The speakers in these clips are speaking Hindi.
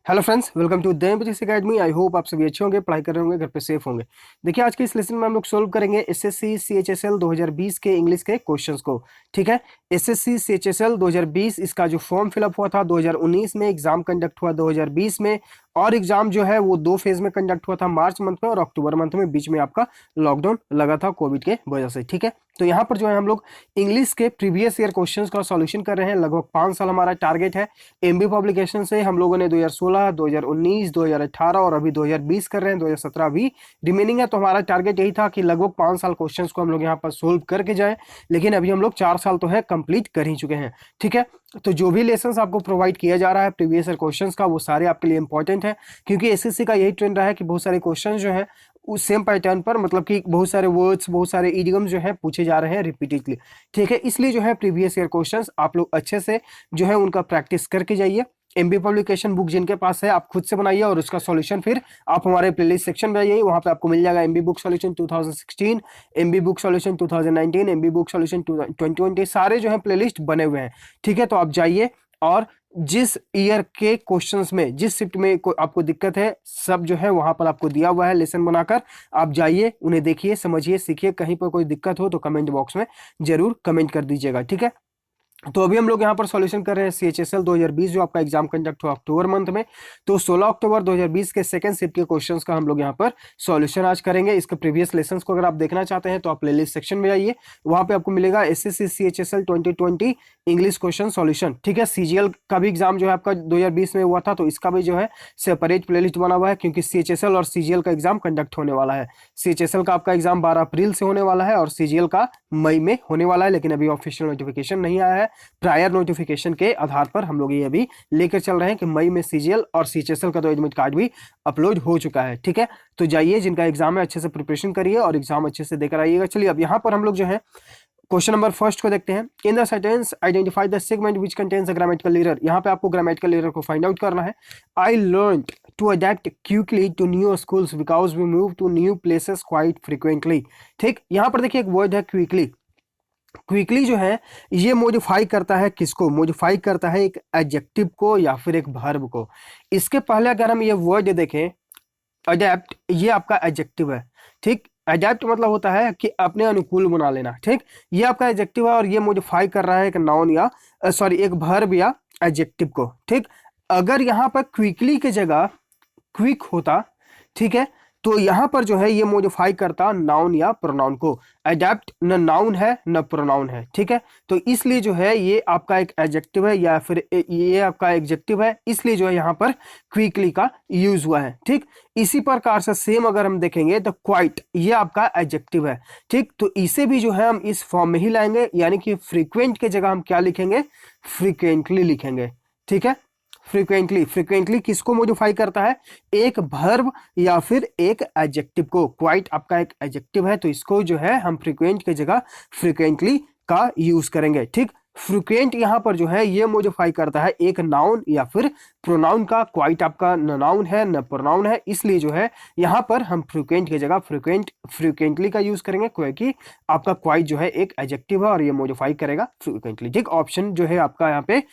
Hello friends, welcome to the MPSC academy. I hope आप सभी अच्छे होंगे, पढ़ाई कर रहे होंगे, घर पे सेफ होंगे। देखिए, आज के इस लेसन में हम लोग सोल्व करेंगे एसएससी सीएचएसएल 2020 के इंग्लिश के क्वेश्चंस को। ठीक है, एसएससी सीएचएसएल 2020 इसका जो फॉर्म फिलअप हुआ था 2019 में, एग्जाम कंडक्ट हुआ 2020 में, और एग्जाम जो है वो 2 फेज में कंडक्ट हुआ था, मार्च मंथ में और अक्टूबर मंथ में। बीच में आपका लॉकडाउन लगा था कोविड के वजह से। ठीक है, तो यहाँ पर जो है हम लोग इंग्लिश के प्रीवियस ईयर क्वेश्चंस का सॉल्यूशन कर रहे हैं। लगभग 5 साल हमारा टारगेट है। एमबी पब्लिकेशन से हम लोगों ने 2016, 2019, 2018 और अभी 2020 कर रहे हैं, 2017 भी रिमेनिंग है। तो हमारा टारगेट यही था कि लगभग 5 साल क्वेश्चंस को हम लोग यहाँ पर सोल्व करके जाएं, लेकिन अभी हम लोग 4 साल तो है कंप्लीट कर ही चुके हैं। ठीक है, तो जो भी लेसन आपको प्रोवाइड किया जा रहा है प्रीवियस ईयर क्वेश्चंस का, वो सारे आपके लिए इंपॉर्टेंट है, क्योंकि एसएससी का यही ट्रेंड रहा है कि बहुत सारे क्वेश्चन जो है उस सेम पैटर्न पर, मतलब कि बहुत सारे वर्ड्स, बहुत सारे इडियम जो है पूछे जा रहे हैं रिपीटेडली। ठीक है, इसलिए जो है प्रीवियस ईयर क्वेश्चंस आप लोग अच्छे से जो है उनका प्रैक्टिस करके जाइए। एमबी पब्लिकेशन बुक जिनके पास है आप खुद से बनाइए, और उसका सॉल्यूशन फिर आप हमारे प्लेलिस्ट सेक्शन में जाइए, वहां पे आपको मिल जाएगा MB book solution 2016, MB book solution 2019, MB book solution 2020, सारे जो है प्लेलिस्ट बने हुए हैं। ठीक है, तो आप जाइए और जिस ईयर के क्वेश्चंस में, जिस शिफ्ट में आपको दिक्कत है, सब जो है वहां पर आपको दिया हुआ है लेसन बनाकर। आप जाइए, उन्हें देखिए, समझिए, सीखिए। कहीं पर कोई दिक्कत हो तो कमेंट बॉक्स में जरूर कमेंट कर दीजिएगा। ठीक है, तो अभी हम लोग यहाँ पर सॉल्यूशन कर रहे हैं सीएचएसएल 2020, जो आपका एग्जाम कंडक्ट हुआ अक्टूबर मंथ में। तो 16 अक्टूबर 2020 के सेकंड शिफ्ट के क्वेश्चंस का हम लोग यहाँ पर सॉल्यूशन आज करेंगे। इसके प्रीवियस लेसन्स को अगर आप देखना चाहते हैं तो आप प्लेलिस्ट सेक्शन में जाइए, वहां पे आपको मिलेगा SSC CHSL 2020 English question solution. ठीक है, सीजीएल का भी एग्जाम जो है आपका 2020 में हुआ था, तो इसका भी जो है सेपरेट प्लेलिस्ट बना हुआ है, क्योंकि सीएचएसएल और सीजीएल का एग्जाम कंडक्ट होने वाला है। सीएचएसएल का आपका एग्जाम 12 अप्रैल से होने वाला है और सीजीएल का मई में होने वाला है, लेकिन अभी ऑफिशियल नोटिफिकेशन नहीं आया है। प्रायर नोटिफिकेशन के आधार पर हम लोग ये अभी लेकर चल रहे हैं कि मई में सीजीएल और सीएचएसएल का तो एडमिट कार्ड भी अपलोड हो चुका है। ठीक है, तो जाइए, जिनका एग्जाम है अच्छे से प्रिपरेशन करिए और एग्जाम अच्छे से देकर आइएगा। चलिए, अब यहाँ पर हम लोग जो है क्वेश्चन नंबर फर्स्ट को देखते हैं। In the sentence identify the segment which contains a grammatical error. यहाँ पे आपको ग्रामेटिकल एरर को फाइंड आउट करना है। I learned to adapt quickly to new schools because we move to new places quite frequently. ठीक, यहाँ पर देखिए एक वर्ड है क्विकली। क्विकली जो है ये मॉडिफाई करता है किसको? मॉडिफाई करता है एक एडजेक्टिव को या फिर एक वर्ब को। इसके पहले अगर हम ये वर्ड देखें, अडेप्ट, ये आपका एडजेक्टिव है। ठीक, अडेप्ट मतलब होता है कि अपने अनुकूल बना लेना। ठीक, ये आपका एडजेक्टिव है और ये मॉडिफाई कर रहा है एक नाउन या सॉरी एक वर्ब या एडजेक्टिव को। ठीक, अगर यहाँ पर क्विकली की जगह क्विक होता, ठीक है, तो यहां पर जो है ये मॉडिफाई करता नाउन या प्रोनाउन को। अडेप्ट न नाउन है न प्रोनाउन है। ठीक है, तो इसलिए जो है ये आपका एक एडजेक्टिव है या फिर ये आपका एडजेक्टिव है, इसलिए जो है यहाँ पर क्विकली का यूज हुआ है। ठीक, इसी प्रकार से सेम अगर हम देखेंगे तो क्वाइट, ये आपका एडजेक्टिव है। ठीक, तो इसे भी जो है हम इस फॉर्म में ही लाएंगे, यानी कि फ्रीक्वेंट की जगह हम क्या लिखेंगे? फ्रीक्वेंटली लिखेंगे। ठीक है, फ्रीक्वेंटली, फ्रीक्वेंटली किसको मॉडिफाई करता है? एक वर्ब या फिर एक एडजेक्टिव को। क्वाइट आपका एक एडजेक्टिव है, तो इसको जो है हम फ्रीक्वेंट की जगह फ्रीक्वेंटली का यूज करेंगे। ठीक, फ्रीक्वेंट यहां पर जो है ये मॉडिफाई करता है एक नाउन या फिर प्रोनाउन का। क्वाइट आपका न नाउन है न प्रोनाउन है, इसलिए जो है यहां पर हम फ्रीक्वेंट की जगह फ्रीक्वेंटली का यूज करेंगे, क्योंकि आपका क्वाइट जो है एक एडजेक्टिव है और ये मॉडिफाई करेगा फ्रीक्वेंटली। ठीक, ऑप्शन जो है आपका यहाँ पे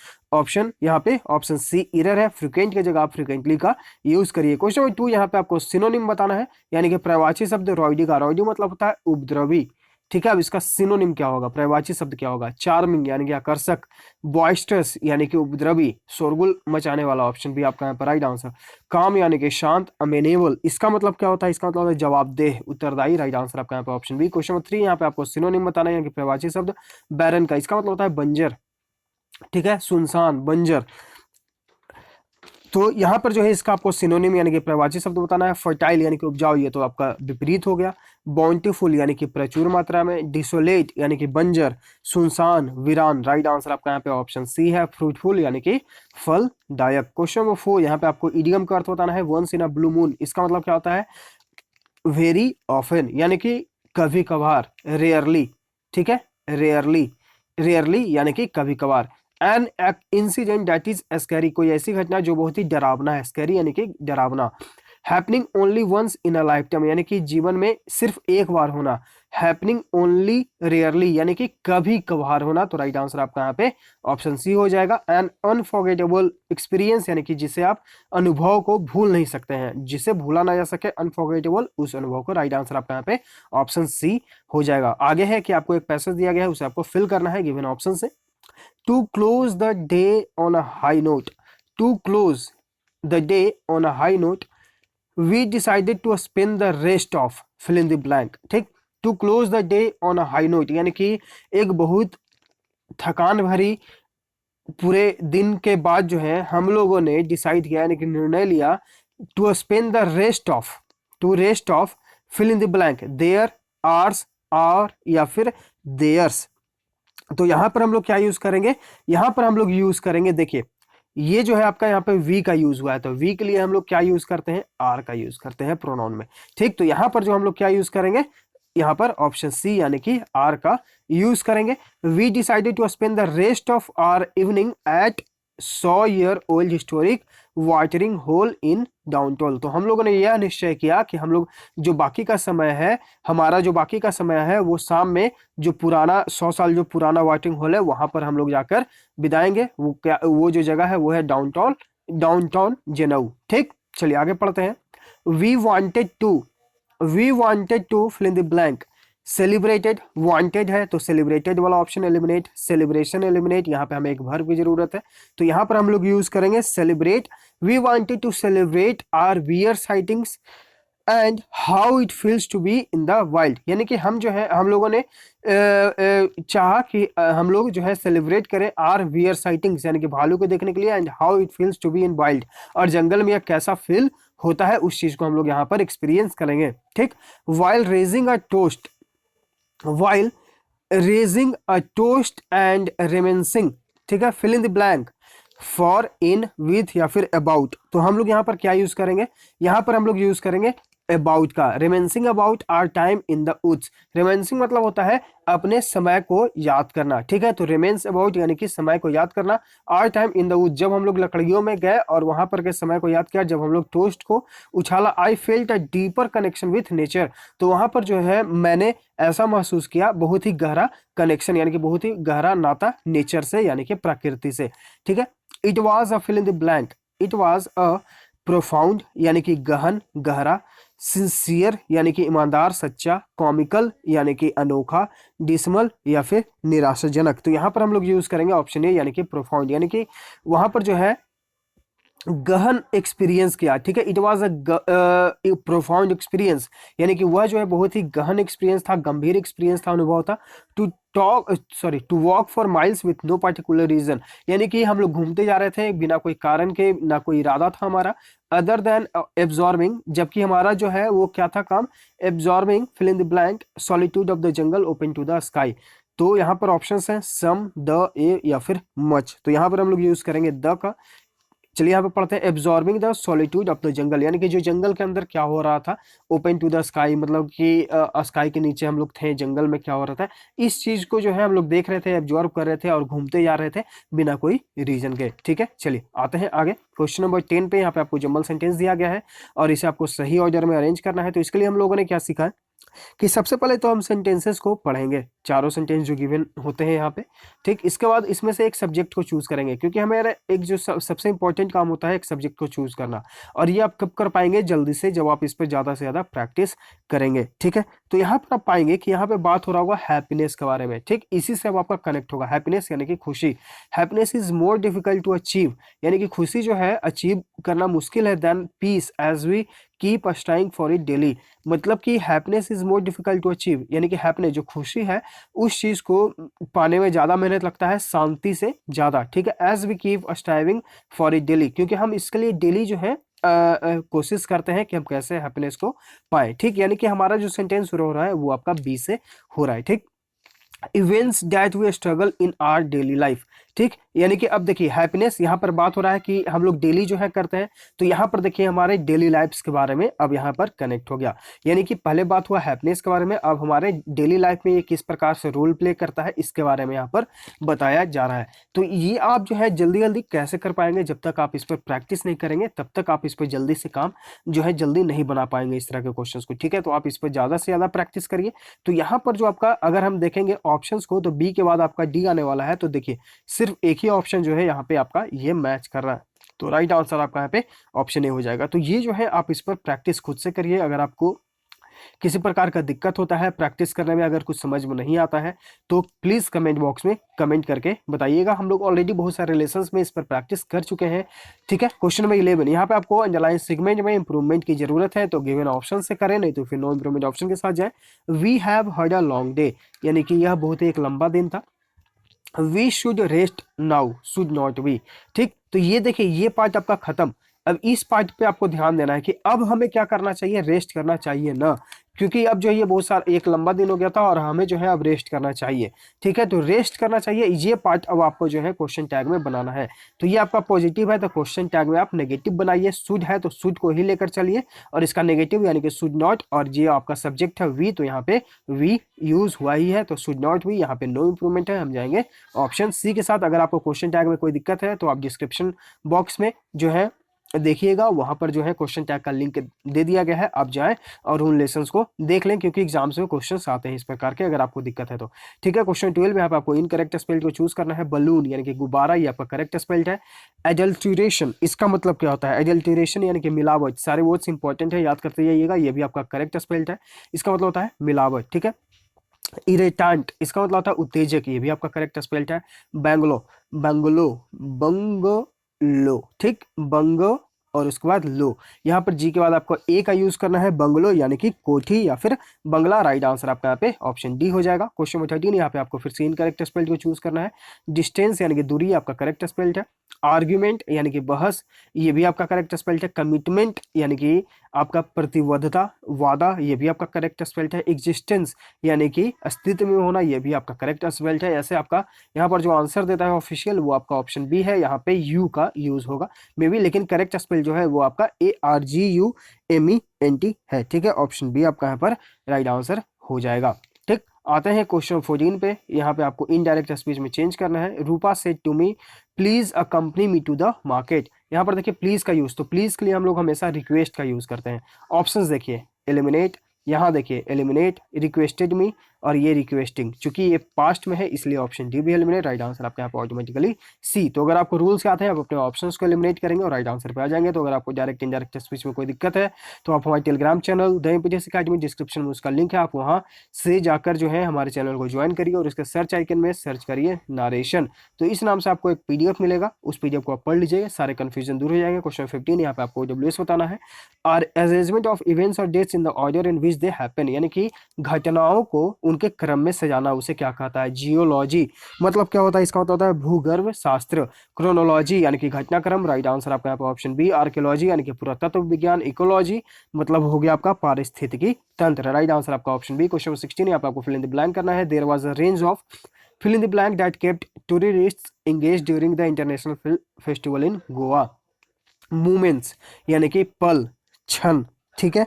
ऑप्शन सी एरर है। फ्रीक्वेंट की जगह आप फ्रीक्वेंटली का यूज करिए। क्वेश्चन नंबर 2, यहाँ पे आपको सिनोनिम बताना है, यानी कि पर्यायवाची शब्द रॉयडी का। रॉयडी मतलब होता है उपद्रवी। ठीक है, अब इसका सिनोनिम क्या होगा? पर्यायवाची शब्द क्या होगा? चार्मिंग यानी कि आकर्षक, बॉयस्टर्स यानी कि उपद्रवी, शोरगुल मचाने वाला। ऑप्शन बी आपका यहाँ पर राइट आंसर। काम यानी कि शांत, अमेनेबल, इसका मतलब क्या होता है? इसका मतलब होता है जवाबदेह, उत्तरदायी। राइट आंसर आपका यहाँ पे ऑप्शन बी। क्वेश्चन नंबर 3, यहाँ पे आपको सिनोनिम बताना है, यानी कि पर्यायवाची शब्द बैरन का। इसका मतलब होता है बंजर। ठीक है, सुनसान, बंजर। तो यहां पर जो है इसका आपको सिनोनिम यानी कि पर्यायवाची शब्द बताना है। फर्टाइल यानी कि उपजाऊ, ये तो आपका विपरीत हो गया। बाउंटीफुल यानी कि प्रचुर मात्रा में। डिसोलेट यानी कि बंजर, सुनसान, वीरान। राइट आंसर आपका यहाँ पे ऑप्शन सी है। फ्रूटफुल यानी कि फलदायक। क्वेश्चन नंबर 4, यहाँ पे आपको इडियम का अर्थ बताना है। Once in a blue moon, इसका मतलब क्या होता है? वेरी ऑफन यानी कि कभी कभार, रेयरली। ठीक है, रेयरली, रेयरली यानी कि कभी कभार। An incident that is scary, कोई ऐसी घटना जो बहुत ही डरावना है। स्कैरी यानी कि डरावना। Happening only once in a life time, यानी कि जीवन में सिर्फ एक बार होना। हैपनिंग ओनली रेयरली यानी कि कभी कभार होना, तो राइट आंसर आपका यहाँ पे ऑप्शन सी हो जाएगा। एन अनफॉरगेटेबल एक्सपीरियंस यानी कि जिसे आप अनुभव को भूल नहीं सकते हैं, जिसे भूला ना जा सके, अनफॉरगेटेबल उस अनुभव को, राइट आंसर आपका यहाँ पे ऑप्शन सी हो जाएगा। आगे है कि आपको एक पैसेज दिया गया है, उसे आपको फिल करना है गिवन ऑप्शन से। To close the day on a high note, to close the day on a high note we decided to spend the rest of fill in the blank. ठीक, to close the day on a high note यानी कि एक बहुत थकान भरी पूरे दिन के बाद जो है हम लोगों ने डिसाइड किया यानी कि निर्णय लिया to spend the rest of, to rest of fill in the blank, there, ours, are या फिर देयर्स। तो यहां पर हम लोग क्या यूज करेंगे, यहां पर हम लोग यूज करेंगे, देखिए ये जो है आपका यहाँ पे वी का यूज हुआ है, तो वी के लिए हम लोग क्या यूज करते हैं, आर का यूज करते हैं प्रोनाउन में। ठीक, तो यहां पर जो हम लोग क्या यूज करेंगे, यहां पर ऑप्शन सी यानी कि आर का यूज करेंगे। We decided to spend the rest of our evening at 100-year-old historic watering hole in downtown. तो हम लोगों ने यह निश्चय किया कि हम लोग जो बाकी का समय है, हमारा जो बाकी का समय है वो शाम में जो पुराना 100 साल जो पुराना वाटरिंग होल है वहां पर हम लोग जाकर बिताएंगे। वो क्या, वो जो जगह है वो है डाउनटाउन, डाउनटाउन जेनऊ। ठीक, चलिए आगे पढ़ते हैं। We wanted to, we wanted to fill in the blank, celebrated, wanted है तो सेलिब्रेटेड वाला ऑप्शन एलिमिनेट, सेलिब्रेशन एलिमिनेट, यहाँ पे हमें एक वर्ब की जरूरत है, तो यहाँ पर हम लोग यूज करेंगे celebrate. We wanted to celebrate our bear sightings and how it feels to be in the wild, यानी कि हम जो है हम लोगों ने चाहा कि हम लोग जो है सेलिब्रेट करें आर वियर साइटिंग्स यानी कि भालू को देखने के लिए, and how it feels to be in wild, और जंगल में यह कैसा फील होता है उस चीज को हम लोग यहाँ पर एक्सपीरियंस करेंगे। ठीक, while raising a toast, while raising a toast and reminiscing, ठीक है, fill in the blank for, in, with या फिर about। तो हम लोग यहाँ पर क्या यूज करेंगे, यहाँ पर हम लोग यूज करेंगे अबाउट का, reminiscing about our time in the woods. Reminiscing मतलब होता है अपने समय को याद करना, ठीक है, तो रिमेंस अबाउट यानी कि समय को याद करना, our time in the woods जब हम लोग लकड़ियों में गए और वहां पर के समय को याद किया, जब हम लोग टोस्ट को उछाला, I felt a deeper connection with nature, तो वहां पर जो है मैंने ऐसा महसूस किया बहुत ही गहरा कनेक्शन यानी कि बहुत ही गहरा नाता नेचर से यानी कि प्रकृति से। ठीक है, it was a fill in the blank, it was a profound यानी कि गहन गहरा, सिंसियर यानी कि ईमानदार सच्चा, कॉमिकल यानी कि अनोखा, डिसमल या फिर निराशाजनक। तो यहाँ पर हम लोग यूज करेंगे ऑप्शन ए यानी कि प्रोफाउंड, यानी कि वहां पर जो है गहन एक्सपीरियंस किया। ठीक है, it was a profound experience यानी कि वह जो है बहुत ही गहन एक्सपीरियंस था, गंभीर एक्सपीरियंस था, अनुभव था। To talk sorry to walk for miles with no particular reason, यानी कि हम लोग घूमते जा रहे थे बिना कोई कारण के, ना कोई इरादा था हमारा, अदर देन एब्जॉर्बिंग, जबकि हमारा जो है वो क्या था काम, absorbing fill in the blank solitude of the jungle open to the sky. तो यहाँ पर ऑप्शंस हैं सम, द, ए या फिर मच, तो यहाँ पर हम लोग यूज करेंगे द का। चलिए यहाँ पे पढ़ते हैं, absorbing the solitude of the जंगल, यानी कि जो जंगल के अंदर क्या हो रहा था, ओपन टू द स्काई मतलब कि स्काई के नीचे हम लोग थे, जंगल में क्या हो रहा था, इस चीज को जो है हम लोग देख रहे थे, एब्जॉर्ब कर रहे थे और घूमते जा रहे थे बिना कोई रीजन के। ठीक है, चलिए आते हैं आगे क्वेश्चन नंबर 10 पे। यहाँ पे आपको जंबल सेंटेंस दिया गया है और इसे आपको सही ऑर्डर में अरेंज करना है। तो इसके लिए हम लोगों ने क्या सीखा है कि सबसे पहले तो हम सेंटेंसेस को पढ़ेंगे, चारों सेंटेंस जो गिवन होते हैं यहाँ पे। ठीक, इसके बाद इसमें से एक सब्जेक्ट को चूज करेंगे, क्योंकि हमारा एक जो सबसे इंपॉर्टेंट काम होता है एक सब्जेक्ट को चूज करना, और ये आप कब कर पाएंगे, जल्दी से, जब आप इस पर ज्यादा से ज्यादा प्रैक्टिस करेंगे। ठीक है, तो यहाँ पर आप पाएंगे कि यहाँ पे बात हो रहा होगा हैप्पीनेस के बारे में। ठीक, इसी से अब आपका कनेक्ट होगा, हैप्पीनेस यानी कि खुशी। Happiness is more difficult to achieve, यानी कि खुशी जो है अचीव करना मुश्किल है, then peace as we keep striving for it daily. मतलब कि happiness is more difficult to achieve, यानी कि हैप्पीनेस जो खुशी है उस चीज को पाने में ज्यादा मेहनत लगता है शांति से ज्यादा। ठीक है, as we keep striving for it daily, क्योंकि हम इसके लिए डेली जो है कोशिश करते हैं कि हम कैसे हैप्पीनेस को पाए। ठीक, यानी कि हमारा जो सेंटेंस शुरू हो रहा है वो आपका बी से हो रहा है। ठीक, events that we struggle in our daily life, ठीक, यानी कि अब देखिए हैप्पीनेस, यहाँ पर बात हो रहा है कि हम लोग डेली जो है करते हैं, तो यहाँ पर देखिए हमारे डेली लाइफ्स के बारे में अब यहाँ पर कनेक्ट हो गया। यानी कि पहले बात हुआ हैप्पीनेस के बारे में, अब हमारे डेली लाइफ में ये किस प्रकार से रोल प्ले करता है इसके बारे में यहाँ पर बताया जा रहा है। तो ये आप जो है जल्दी जल्दी कैसे कर पाएंगे, जब तक आप इस पर प्रैक्टिस नहीं करेंगे तब तक आप इस पर जल्दी से काम जो है जल्दी नहीं बना पाएंगे इस तरह के क्वेश्चन को। ठीक है, तो आप इस पर ज्यादा से ज्यादा प्रैक्टिस करिए। तो यहाँ पर जो आपका, अगर हम देखेंगे ऑप्शंस को, तो बी के बाद आपका डी आने वाला है। तो देखिए सिर्फ एक ही ऑप्शन जो है यहाँ पे आपका ये मैच कर रहा है, तो राइट आंसर आपका यहाँ पे ऑप्शन ए हो जाएगा। तो ये जो है आप इस पर प्रैक्टिस खुद से करिए। अगर आपको किसी प्रकार का दिक्कत होता है प्रैक्टिस करने में, अगर कुछ समझ में नहीं आता है तो प्लीज कमेंट बॉक्स में कमेंट करके बताइएगा। हम लोग ऑलरेडी बहुत सारे लेसन्स में इस पर प्रैक्टिस कर चुके हैं। ठीक है, क्वेश्चन नंबर 11, यहाँ पे आपको अंडरलाइन सेगमेंट में इंप्रूवमेंट की जरूरत है, तो गिवन ऑप्शन से करें, नहीं तो फिर नो इंप्रूवमेंट ऑप्शन के साथ जाए। We have heard a long day, यानी कि यह बहुत ही एक लंबा दिन था। We should rest now, should not we. ठीक, तो ये देखिए ये पार्ट आपका खत्म। अब इस पार्ट पे आपको ध्यान देना है कि अब हमें क्या करना चाहिए, रेस्ट करना चाहिए ना, क्योंकि अब जो है ये बहुत सारा एक लंबा दिन हो गया था और हमें जो है अब रेस्ट करना चाहिए। ठीक है, तो रेस्ट करना चाहिए, ये पार्ट अब आपको जो है क्वेश्चन टैग में बनाना है। तो ये आपका पॉजिटिव है तो क्वेश्चन टैग में आप नेगेटिव बनाइए, शुड है तो शुड को ही लेकर चलिए, और इसका नेगेटिव यानी कि शुड नॉट, और ये आपका सब्जेक्ट है वी, तो यहाँ पे वी यूज हुआ ही है, तो शुड नॉट वी, यहाँ पे नो इंप्रूवमेंट है, हम जाएंगे ऑप्शन सी के साथ। अगर आपको क्वेश्चन टैग में कोई दिक्कत है तो आप डिस्क्रिप्शन बॉक्स में जो है देखिएगा, वहां पर जो है क्वेश्चन टैग का लिंक दे दिया गया है, आप जाएं और उन लेसन्स को देख लें, क्योंकि एग्जाम्स में क्वेश्चंस आते हैं इस प्रकार के, अगर आपको दिक्कत है तो। ठीक है, क्वेश्चन 12 में यहाँ पे आपको इनकरेक्ट स्पेल्ड को चूज करना है। बलून यानी कि गुब्बारा, ये आपका करेक्ट स्पेल्ड है। एडल्ट्रेशन, इसका मतलब क्या होता है, एडल्ट्रेशन यानी कि मिलावट, सारे वर्ड्स इंपॉर्टेंट है, याद करते जाइएगा, ये भी आपका करेक्ट स्पेल्ड है, इसका मतलब होता है मिलावट। ठीक है, इरिटेंट, इसका मतलब होता है उत्तेजक, ये भी आपका करेक्ट स्पेल्ड है। बैंगलो, बंगलो, बंगलो, ठीक, बंगो, और उसके बाद लो, यहाँ पर जी के बाद आपको ए का यूज करना है, बंगलो यानी कि कोठी या फिर बंगला, राइट आंसर आपका यहाँ पे ऑप्शन डी हो जाएगा। क्वेश्चन नंबर 13, यहाँ पे आपको फिर से इनकरेक्ट स्पेल्ड को चूज करना है। डिस्टेंस यानी कि दूरी, आपका करेक्ट स्पेल्ड है। आर्ग्यूमेंट यानी कि बहस, ये भी आपका करेक्ट स्पेल्ड है। कमिटमेंट यानी कि आपका प्रतिबद्धता, वादा, ये भी आपका करेक्ट स्पेल्ड है। एग्जिस्टेंस यानी कि अस्तित्व में होना, ये भी आपका करेक्ट स्पेल्ड है। ऐसे आपका यहाँ पर जो आंसर देता है ऑफिशियल, वो आपका ऑप्शन बी है, यहाँ पे यू का यूज होगा मे बी, लेकिन करेक्ट स्पेल जो है वो आपका ARGUMENT है। ठीक है, ऑप्शन बी आपका यहाँ पर राइट आंसर हो जाएगा। ठीक, आते हैं क्वेश्चन 14 पे। यहाँ पे आपको इनडायरेक्ट स्पीच में चेंज करना है। Rupa said to me please accompany me to the market, यहाँ पर देखिए प्लीज का यूज, तो प्लीज के लिए हम लोग हमेशा रिक्वेस्ट का यूज करते हैं। ऑप्शंस देखिए, एलिमिनेट, यहाँ देखिए एलिमिनेट, रिक्वेस्टेड मी, और ये रिक्वेस्टिंग, चूंकि ये पास्ट में है इसलिए ऑप्शन डी भी एलिमिनेट, राइट आंसर आपके यहाँ पर ऑटोमेटिकली सी। तो अगर आपको रूल्स आते हैं आप अपने ऑप्शंस को एलिमिनेट करेंगे और राइट आंसर पे आ जाएंगे। तो अगर आपको डायरेक्ट इनडायरेक्ट स्पीच में कोई दिक्कत है तो आप हमारे Telegram channel the MPTS academy, description में उसका लिंक है, आप वहाँ से जाकर जो है हमारे चैनल को ज्वाइन करिए और इसके सर्च आइकन में सर्च करिए नारेशन, तो इस नाम से आपको एक PDF मिलेगा, उस PDF को आप पढ़ लीजिए, सारे कंफ्यूजन दूर हो जाएंगे। क्वेश्चन 15, यहाँ पे आपको WS बताना है। आर अरेंजमेंट ऑफ इवेंट्स और dates in the order in which they happen, यानी कि घटनाओं को उनके क्रम में सजाना, उसे क्या कहता है, जियोलॉजी। मतलब क्या होता है, इसका मतलब होता है भूगर्भ शास्त्र। क्रोनोलॉजी यानी कि घटनाक्रम, राइट आंसर आपका यहाँ पर ऑप्शन बी। आर्कियोलॉजी यानी कि पुरातत्व विज्ञान। इकोलॉजी मतलब हो गया आपका पारिस्थितिकी तंत्र, राइट आंसर आपका ऑप्शन बी। क्वेश्चन 16, यहाँ पे आपको फिल इन द ब्लैंक करना है। There was a range of fill in the blank that kept tourists engaged during the international film festival in Goa. Moments यानी कि पल, क्षण। ठीक है,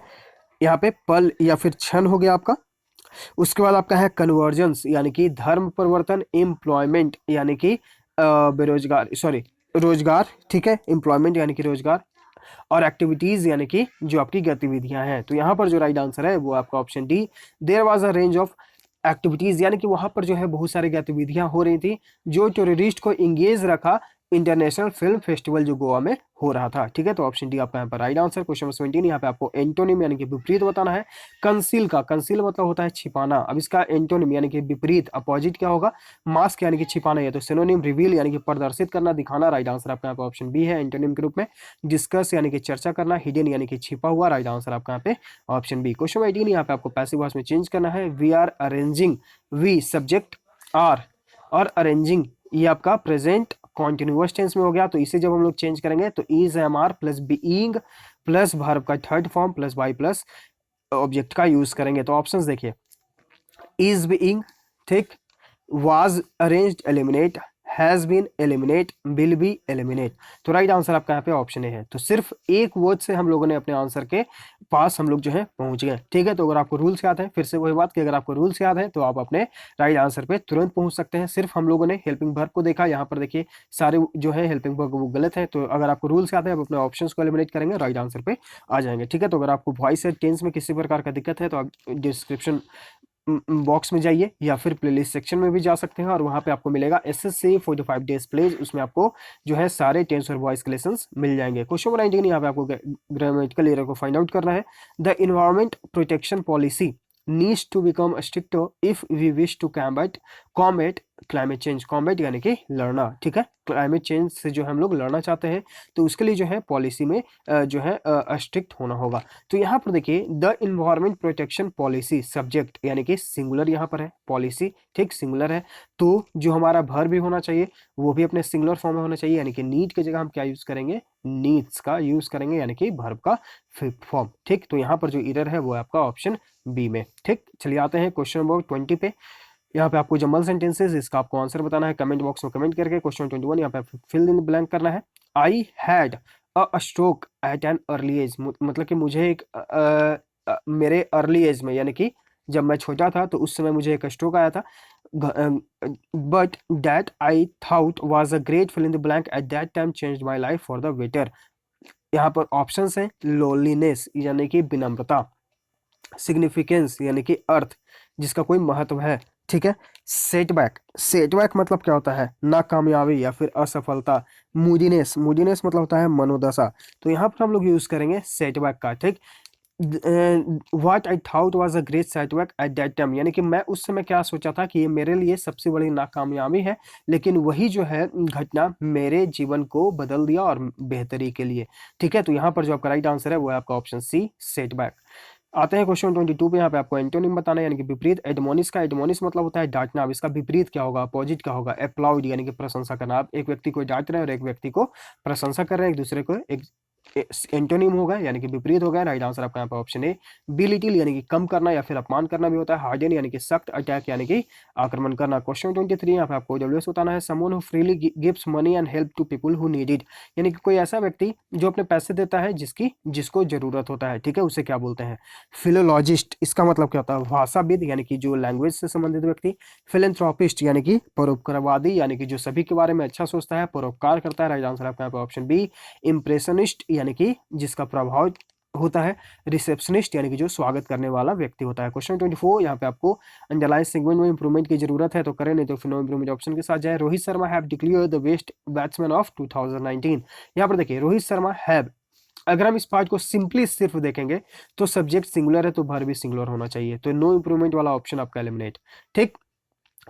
यहाँ पे पल या फिर क्षण हो गया आपका। उसके बाद आपका है कन्वर्जेंस यानी कि धर्म परिवर्तन। एम्प्लॉयमेंट यानी कि बेरोजगार, सॉरी रोजगार। ठीक है, एम्प्लॉयमेंट यानी कि रोजगार, और एक्टिविटीज यानी कि जो आपकी गतिविधियां हैं। तो यहाँ पर जो राइट आंसर है वो आपका option D. There was a range of activities यानी कि वहां पर जो है बहुत सारी गतिविधियां हो रही थी जो टूरिस्ट को इंगेज रखा इंटरनेशनल फिल्म फेस्टिवल जो गोवा में हो रहा था। ठीक है, तो ऑप्शन डी आपका यहाँ पर राइट आंसर। क्वेश्चन 17, यहाँ पे आपको एंटोनिम यानी कि विपरीत बताना है। कंसील का, कंसील मतलब होता है छिपाना, अब इसका एंटोनिम यानी कि विपरीत अपोजिट क्या होगा, मास्क यानी कि छिपाना, या तो सिनोनिम। रिवील यानी कि प्रदर्शित करना, दिखाना, राइट आंसर आपका यहाँ पे ऑप्शन बी है एंटोनिम के रूप में। डिस्कस यानी कि चर्चा करना। हिडन यानी कि छिपा हुआ, राइट आंसर आपका यहाँ पे ऑप्शन बी। क्वेश्चन 18, यहाँ पे आपको पैसिव वॉइस में चेंज करना है। We are arranging, we subject are, और अरेंजिंग ये आपका प्रेजेंट कॉन्टिन्यूअस टेंस में हो गया। तो इसे जब हम लोग चेंज करेंगे तो is am are plus being plus verb का third form plus Y plus object का यूज करेंगे। तो ऑप्शंस देखिए, इज बीइंग, ठीक, was arranged eliminate, has been, eliminate, will be, eliminate. तो राइट आंसर आपका यहाँ पे ऑप्शन ए है। तो सिर्फ एक वर्ड से हम लोगों ने अपने आंसर के पास हम लोग जो है पहुंच गए। ठीक है, तो अगर आपको रूल्स याद है, फिर से वही बात कि अगर आपको रूल्स याद है तो आप अपने राइट आंसर पे तुरंत पहुंच सकते हैं। सिर्फ हम लोगों ने हेल्पिंग वर्ब को देखा, यहाँ पर देखिए सारे जो है हेल्पिंग वर्ब वो गलत है। तो अगर आपको रूल्स याद है, आप अपने ऑप्शंस को एलिमिनेट करेंगे, राइट आंसर पे आ जाएंगे। ठीक है, तो अगर आपको वॉइस या टेंस में किसी प्रकार का दिक्कत है तो आप डिस्क्रिप्शन बॉक्स में जाइए या फिर प्लेलिस्ट सेक्शन में भी जा सकते हैं, और वहां पे आपको मिलेगा एसएससी 45 डेज प्लेज। उसमें आपको जो है सारे टेंस और वॉइस के लेसन्स मिल जाएंगे। क्वेश्चन नंबर 19 यहाँ पे आपको ग्रामेटिकल एरर को फाइंड आउट करना है। The environment protection policy needs to become stricter if we wish to combat climate change. Combat यानी कि लड़ना। ठीक है, क्लाइमेट चेंज से जो हम लोग लड़ना चाहते हैं तो उसके लिए जो है पॉलिसी में जो है स्ट्रिक्ट होना होगा। तो यहाँ पर देखिए the environment protection policy, subject यानी कि सिंगुलर यहाँ पर है, पॉलिसी ठीक सिंगुलर है, तो जो हमारा वर्ब भी होना चाहिए वो भी अपने सिंगुलर फॉर्म में होना चाहिए, यानी कि नीड की जगह हम क्या यूज करेंगे, नीड्स का यूज करेंगे, यानी कि वर्ब का फिफ्थ फॉर्म। ठीक, तो यहाँ पर जो एरर है वो है आपका ऑप्शन बी में। ठीक, चलिए आते हैं क्वेश्चन नंबर 20 पे। यहाँ पे आपको जंबल सेंटेंसेस, इसका आपको आंसर बताना है कमेंट बॉक्स में कमेंट करके। क्वेश्चन 21 यहाँ पे फिल इन ब्लैंक करना है। I had a stroke at an early age, मतलब कि मुझे एक मेरे अर्ली एज में, यानी कि जब मैं छोटा था तो उस समय मुझे एक स्ट्रोक आया था। But that I thought was a great fill in the blank at that time changed my life for the better. यहाँ पर ऑप्शंस हैं लोनलीनेस यानी कि विनम्रता, सिग्निफिकेंस यानी कि अर्थ जिसका कोई महत्व है। ठीक है, सेटबैक, सेटबैक मतलब क्या होता है, नाकामयाबी या फिर असफलता। मूडीनेस, मूडीनेस मतलब होता है मनोदशा। तो यहाँ पर हम लोग यूज करेंगे सेटबैक का। ठीक, what I thought was a great setback eight that time, यानी कि मैं उस समय क्या सोचा था कि ये मेरे लिए सबसे बड़ी नाकामयाबी है, लेकिन वही जो है घटना मेरे जीवन को बदल दिया और बेहतरी के लिए। ठीक है, तो यहाँ पर जो आपका राइट आंसर है वो है आपका ऑप्शन सी, सेटबैक। आते हैं क्वेश्चन 22 पे। यहाँ पे आपको एंटोनिम बताना है, यानी कि विपरीत। एडमोनिस का, एडमोनिस मतलब होता है डांटना। अब इसका विपरीत क्या होगा, अपोजिट क्या होगा, अप्लाउड यानी कि प्रशंसा करना। आप एक व्यक्ति को डांट रहे हैं और एक व्यक्ति को प्रशंसा कर रहे हैं, एक दूसरे को एक एंटोनिम होगा यानी कि विपरीत होगा। राइट आंसर आपका यहाँ पे ऑप्शन ए, बिलिटिल यानी कि कम करना या फिर अपमान करना भी होता है। हार्डन यानी कि सख्त, अटैक यानी कि आक्रमण करना। क्वेश्चन 23 यहाँ पे आपको डब्ल्यूएस बताना है। Someone who freely gives money and help to people who need it, यानी कि कोई ऐसा व्यक्ति जो अपने पैसे देता है जिसको जरूरत होता है। ठीक है, उसे क्या बोलते हैं, फिलोलॉजिस्ट। इसका मतलब क्या होता है, भाषाविद यानी कि जो लैंग्वेज से संबंधित व्यक्ति। फिलेंथ्रोपिस्ट यानी कि परोपकारवादी, यानी कि जो सभी के बारे में अच्छा सोचता है, परोपकार करता है। राइट आंसर आपका यहाँ पे ऑप्शन बी, इम्प्रेशनिस्ट यानी कि जिसका प्रभाव होता है। रिसेप्शनिस्ट यानी कि जो स्वागत करने वाला व्यक्ति होता है। क्वेश्चन 24 यहाँ पे आपको अंडरलाइन सेगमेंट में इंप्रूवमेंट की जरूरत है तो करें, नहीं तो फिर नो इंप्रूवमेंट ऑप्शन के साथ जाए। Rohit Sharma have declared the best batsman of 2019। यहाँ पर देखिए रोहित शर्मा हैव, अगर हम इस पार्ट को सिंपली सिर्फ देखेंगे तो सब्जेक्ट सिंगुलर है तो वर्ब भी सिंगुलर होना चाहिए, तो नो इंप्रूवमेंट वाला ऑप्शन आपका एलिमिनेट। ठीक,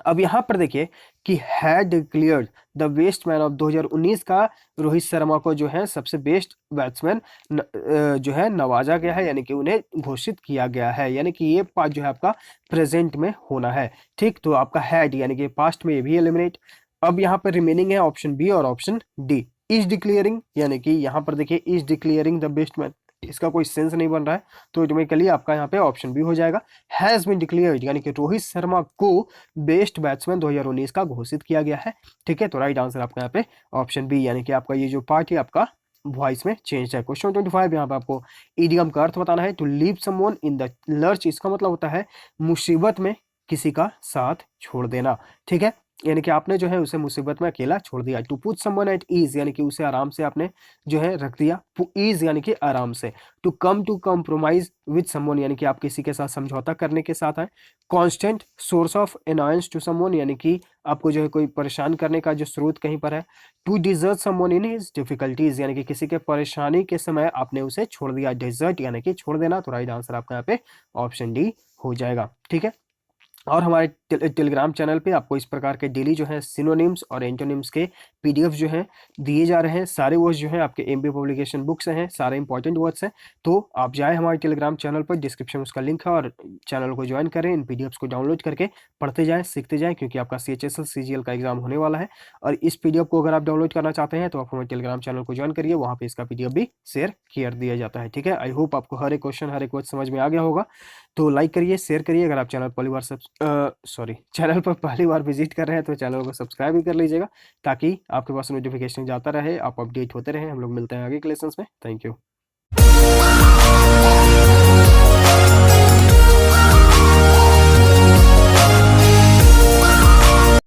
अब यहां पर देखिए कि had declared the best man of 2019 का रोहित शर्मा को जो है सबसे बेस्ट बैट्समैन जो है नवाजा गया है, यानी कि उन्हें घोषित किया गया है, यानी कि ये पार्ट जो है आपका प्रेजेंट में होना है। ठीक, तो आपका हैड यानी कि पास्ट में ये भी एलिमिनेट। अब यहाँ पर रिमेनिंग है ऑप्शन बी और ऑप्शन डी। इज डिक्लेयरिंग यानी कि यहाँ पर देखिए is declaring the best man, इसका कोई सेंस नहीं बन रहा है तो ऑटोमेटिकली आपका यहाँ पे ऑप्शन बी हो जाएगा। हैज बीन डिक्लेयर्ड यानी कि रोहित शर्मा को बेस्ट बैट्समैन 2019 का घोषित किया गया है। ठीक है, तो राइट आंसर आपका यहाँ पे ऑप्शन बी, यानी कि आपका ये जो पार्ट है आपका वॉइस में चेंज है। क्वेश्चन 25 यहाँ पे आपको इडियम का अर्थ बताना है। To leave someone in the lurch, इसका मतलब होता है मुसीबत में किसी का साथ छोड़ देना। ठीक है, यानी कि आपने जो है उसे मुसीबत में अकेला छोड़ दिया। To put someone at ease यानी कि उसे आराम से आपने जो है रख दिया। ईज यानी कि आराम से। टू कॉम्प्रोमाइज विद समवन यानी कि आप किसी के साथ समझौता करने के साथ है। Constant source of annoyance to someone यानी कि आपको जो है कोई परेशान करने का जो स्रोत कहीं पर है। To desert someone in his difficulties यानी कि किसी के परेशानी के समय आपने उसे छोड़ दिया। डिजर्ट यानी कि छोड़ देना, तो राइट आंसर आपका यहाँ पे ऑप्शन डी हो जाएगा। ठीक है, और हमारे टेलीग्राम चैनल पे आपको इस प्रकार के डेली जो है सिनोनिम्स और एंटोनिम्स के पीडीएफ जो हैं दिए जा रहे हैं। सारे वर्ड्स जो हैं आपके एमबी पब्लिकेशन बुक से हैं, सारे इंपॉर्टेंट वर्ड्स हैं। तो आप जाएं हमारे टेलीग्राम चैनल पर, डिस्क्रिप्शन में उसका लिंक है, और चैनल को ज्वाइन करें, इन पीडीएफ्स को डाउनलोड करके पढ़ते जाएँ, सीखते जाएँ, क्योंकि आपका CHSL CGL का एग्जाम होने वाला है। और इस पीडीएफ को अगर आप डाउनलोड करना चाहते हैं तो आप हमारे टेलीग्राम चैनल को ज्वाइन करिए, वहाँ पे इसका पीडीएफ भी शेयर किया दिया जाता है। ठीक है, आई होप आपको हर एक क्वेश्चन हर एक वर्ड समझ में आ गया होगा। तो लाइक करिए, शेयर करिए। अगर आप चैनल पहली बार सॉरी, चैनल पर पहली बार विजिट कर रहे हैं तो चैनल को सब्सक्राइब भी कर लीजिएगा, ताकि आपके पास नोटिफिकेशन जाता रहे, आप अपडेट होते रहे। हम लोग मिलते हैं आगे के लेसन्स में। Thank you.